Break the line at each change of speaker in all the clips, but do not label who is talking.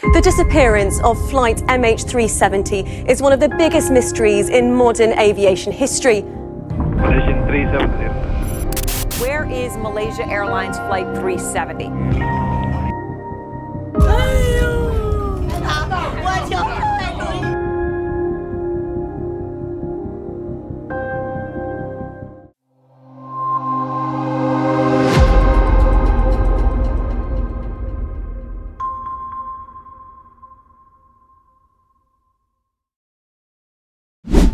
The disappearance of Flight MH370 is one of the biggest mysteries in modern aviation history.
Malaysian 370.
Where is Malaysia Airlines Flight 370?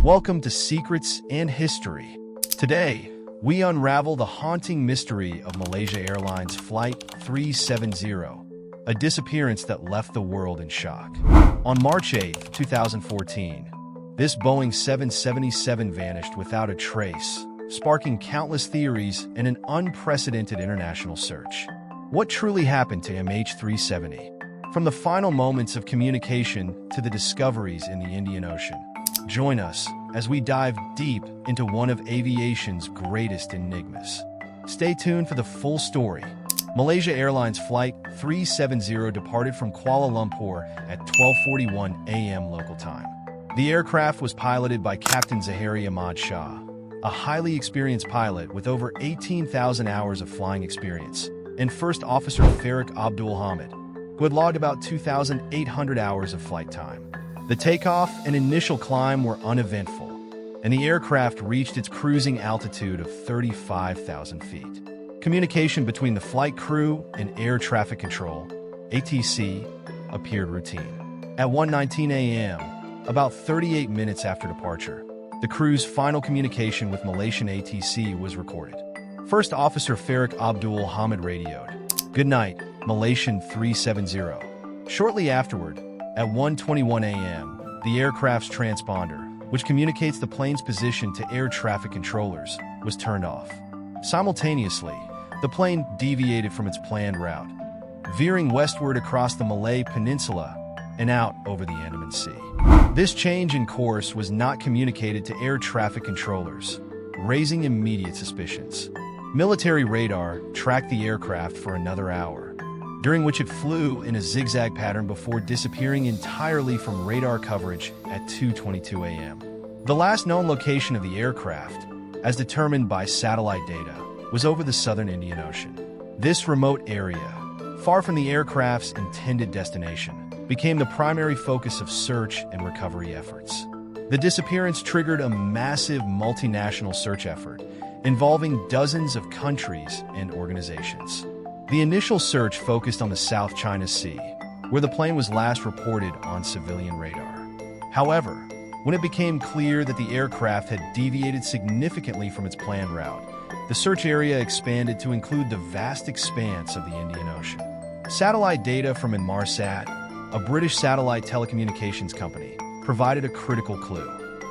Welcome to Secrets and History. Today, we unravel the haunting mystery of Malaysia Airlines Flight 370, a disappearance that left the world in shock. On March 8, 2014, this Boeing 777 vanished without a trace, sparking countless theories and an unprecedented international search. What truly happened to MH370? From the final moments of communication to the discoveries in the Indian Ocean. Join us as we dive deep into one of aviation's greatest enigmas. Stay tuned for the full story. Malaysia Airlines Flight 370 departed from Kuala Lumpur at 12:41 a.m. local time. The aircraft was piloted by Captain Zahari Ahmad Shah, a highly experienced pilot with over 18,000 hours of flying experience, and First Officer Farouk Abdul Hamid, who had logged about 2,800 hours of flight time. The takeoff and initial climb were uneventful, and the aircraft reached its cruising altitude of 35,000 feet. Communication between the flight crew and air traffic control, ATC, appeared routine. At 1:19 a.m., about 38 minutes after departure, the crew's final communication with Malaysian ATC was recorded. First Officer Farouk Abdul Hamid radioed, "Good night, Malaysian 370. Shortly afterward, at 1:21 a.m., the aircraft's transponder, which communicates the plane's position to air traffic controllers, was turned off. Simultaneously, the plane deviated from its planned route, veering westward across the Malay Peninsula and out over the Andaman Sea. This change in course was not communicated to air traffic controllers, raising immediate suspicions. Military radar tracked the aircraft for another hour, during which it flew in a zigzag pattern before disappearing entirely from radar coverage at 2:22 a.m. The last known location of the aircraft, as determined by satellite data, was over the southern Indian Ocean. This remote area, far from the aircraft's intended destination, became the primary focus of search and recovery efforts. The disappearance triggered a massive multinational search effort involving dozens of countries and organizations. The initial search focused on the South China Sea, where the plane was last reported on civilian radar. However, when it became clear that the aircraft had deviated significantly from its planned route, the search area expanded to include the vast expanse of the Indian Ocean. Satellite data from Inmarsat, a British satellite telecommunications company, provided a critical clue.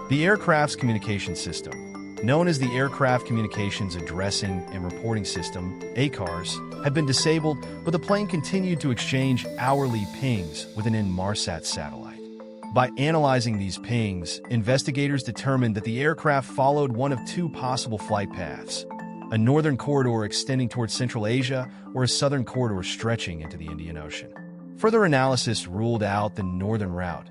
The aircraft's communication system, known as the Aircraft Communications Addressing and Reporting System, ACARS, had been disabled, but the plane continued to exchange hourly pings with an Inmarsat satellite. By analyzing these pings, investigators determined that the aircraft followed one of two possible flight paths: a northern corridor extending towards Central Asia or a southern corridor stretching into the Indian Ocean. Further analysis ruled out the northern route,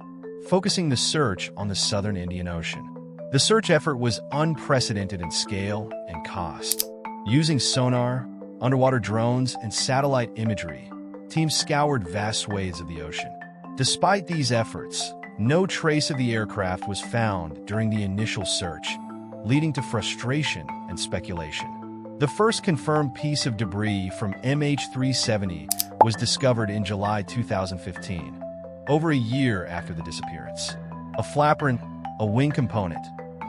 focusing the search on the southern Indian Ocean. The search effort was unprecedented in scale and cost. Using sonar, underwater drones, and satellite imagery, teams scoured vast swathes of the ocean. Despite these efforts, no trace of the aircraft was found during the initial search, leading to frustration and speculation. The first confirmed piece of debris from MH370 was discovered in July 2015, over a year after the disappearance. A flaperon, a wing component,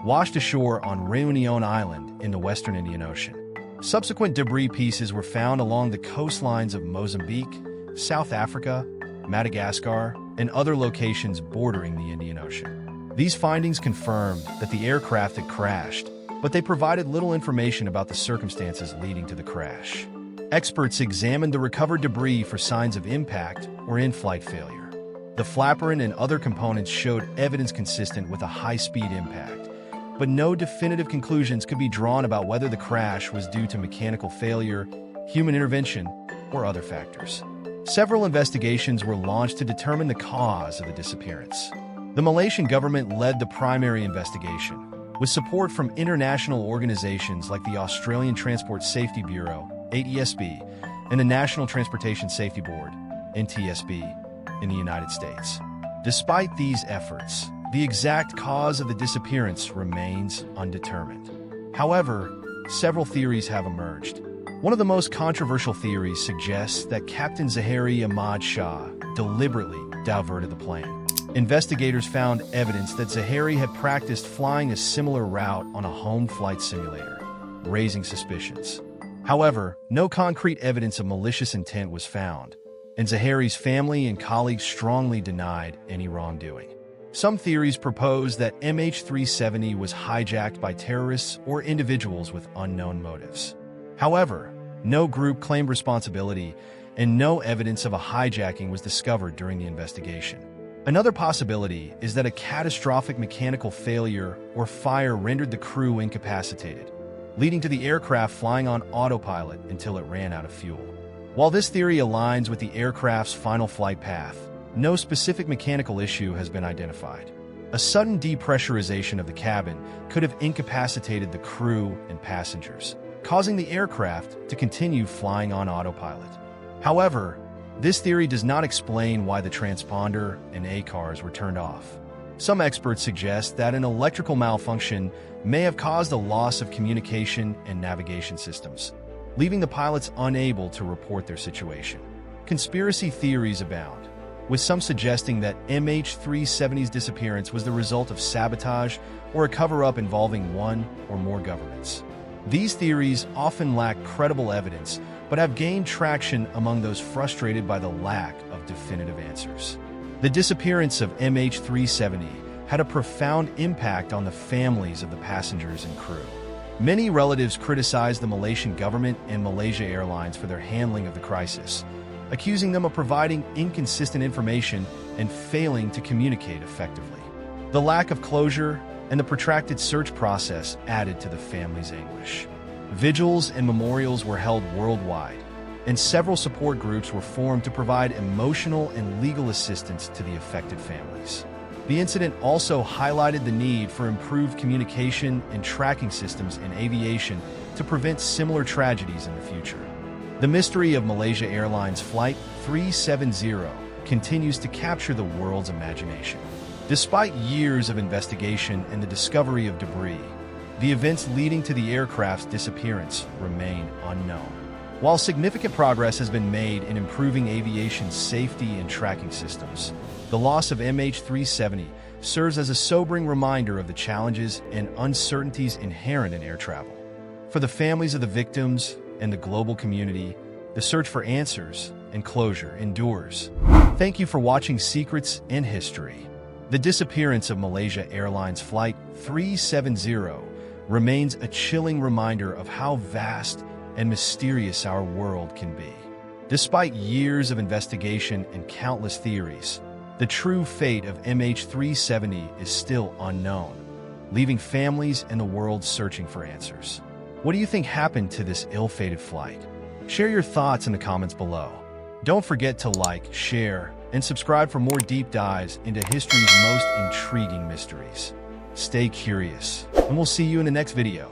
washed ashore on Réunion Island in the western Indian Ocean. Subsequent debris pieces were found along the coastlines of Mozambique, South Africa, Madagascar, and other locations bordering the Indian Ocean. These findings confirmed that the aircraft had crashed, but they provided little information about the circumstances leading to the crash. Experts examined the recovered debris for signs of impact or in-flight failure. The flaperon and other components showed evidence consistent with a high-speed impact, but no definitive conclusions could be drawn about whether the crash was due to mechanical failure, human intervention, or other factors. Several investigations were launched to determine the cause of the disappearance. The Malaysian government led the primary investigation, with support from international organizations like the Australian Transport Safety Bureau, ATSB, and the National Transportation Safety Board, NTSB, in the United States. Despite these efforts, the exact cause of the disappearance remains undetermined. However, several theories have emerged. One of the most controversial theories suggests that Captain Zahari Ahmad Shah deliberately diverted the plane. Investigators found evidence that Zahari had practiced flying a similar route on a home flight simulator, raising suspicions. However, no concrete evidence of malicious intent was found, and Zahari's family and colleagues strongly denied any wrongdoing. Some theories propose that MH370 was hijacked by terrorists or individuals with unknown motives. However, no group claimed responsibility, and no evidence of a hijacking was discovered during the investigation. Another possibility is that a catastrophic mechanical failure or fire rendered the crew incapacitated, leading to the aircraft flying on autopilot until it ran out of fuel. While this theory aligns with the aircraft's final flight path, no specific mechanical issue has been identified. A sudden depressurization of the cabin could have incapacitated the crew and passengers, causing the aircraft to continue flying on autopilot. However, this theory does not explain why the transponder and ACARS were turned off. Some experts suggest that an electrical malfunction may have caused a loss of communication and navigation systems, leaving the pilots unable to report their situation. Conspiracy theories abound, with some suggesting that MH370's disappearance was the result of sabotage or a cover-up involving one or more governments. These theories often lack credible evidence, but have gained traction among those frustrated by the lack of definitive answers. The disappearance of MH370 had a profound impact on the families of the passengers and crew. Many relatives criticized the Malaysian government and Malaysia Airlines for their handling of the crisis, accusing them of providing inconsistent information and failing to communicate effectively. The lack of closure and the protracted search process added to the family's anguish. Vigils and memorials were held worldwide, and several support groups were formed to provide emotional and legal assistance to the affected families. The incident also highlighted the need for improved communication and tracking systems in aviation to prevent similar tragedies in the future. The mystery of Malaysia Airlines Flight 370 continues to capture the world's imagination. Despite years of investigation and the discovery of debris, the events leading to the aircraft's disappearance remain unknown. While significant progress has been made in improving aviation safety and tracking systems, the loss of MH370 serves as a sobering reminder of the challenges and uncertainties inherent in air travel. For the families of the victims and the global community, the search for answers and closure endures. Thank you for watching Secrets in History. The disappearance of Malaysia Airlines Flight 370 remains a chilling reminder of how vast and mysterious our world can be. Despite years of investigation and countless theories, the true fate of MH370 is still unknown, leaving families and the world searching for answers. What do you think happened to this ill-fated flight? Share your thoughts in the comments below. Don't forget to like, share, and subscribe for more deep dives into history's most intriguing mysteries. Stay curious, and we'll see you in the next video.